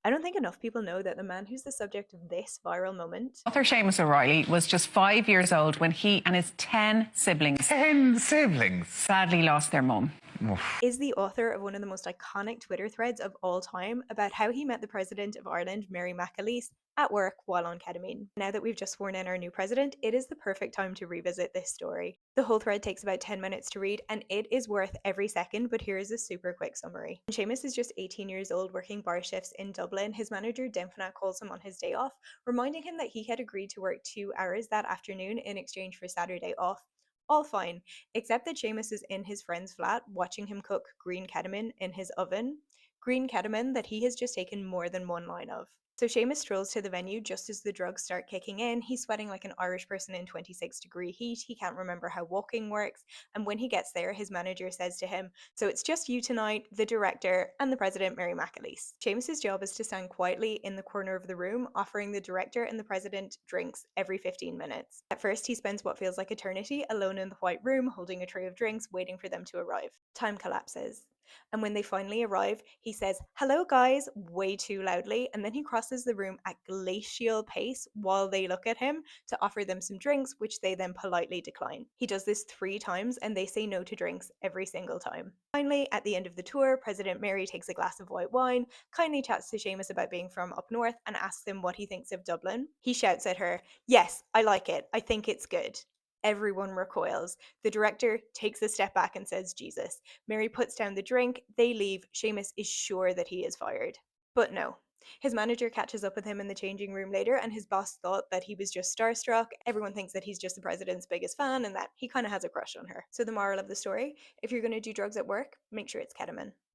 I don't think enough people know that the man who's the subject of this viral moment Author Seamus O'Reilly was just 5 years old when he and his 10 siblings 10 siblings. sadly lost their mum. Oof. is the author of one of the most iconic Twitter threads of all time about how he met the President of Ireland, Mary McAleese, at work while on ketamine. Now that we've just sworn in our new president, it is the perfect time to revisit this story. The whole thread takes about 10 minutes to read, and it is worth every second, but here is a super quick summary. When Seamus is just 18 years old working bar shifts in Dublin, his manager Dymphna calls him on his day off, reminding him that he had agreed to work 2 hours that afternoon in exchange for Saturday off. All fine, except that Seamus is in his friend's flat watching him cook green ketamine in his oven. Green ketamine that he has just taken more than one line of. So Seamus strolls to the venue just as the drugs start kicking in. He's sweating like an Irish person in 26-degree heat. He can't remember how walking works. And when he gets there, his manager says to him, "So it's just you tonight, the director, and the president, Mary McAleese." Seamus's job is to stand quietly in the corner of the room, offering the director and the president drinks every 15 minutes. At first, he spends what feels like eternity alone in the white room, holding a tray of drinks, waiting for them to arrive. Time collapses. And when they finally arrive, he says, "Hello, guys," way too loudly, and then he crosses the room at glacial pace while they look at him to offer them some drinks, which they then politely decline. He does this 3 times, and they say no to drinks every single time. Finally, at the end of the tour, President Mary takes a glass of white wine, kindly chats to Seamus about being from up north, and asks him what he thinks of Dublin. He shouts at her, "Yes, I like it. I think it's good." Everyone recoils. The director takes a step back and says, "Jesus." Mary puts down the drink, they leave. Seamus is sure that he is fired. But no. His manager catches up with him in the changing room later, and his boss thought that he was just starstruck. Everyone thinks that he's just the president's biggest fan and that he kind of has a crush on her. So, the moral of the story, if you're going to do drugs at work, make sure it's ketamine.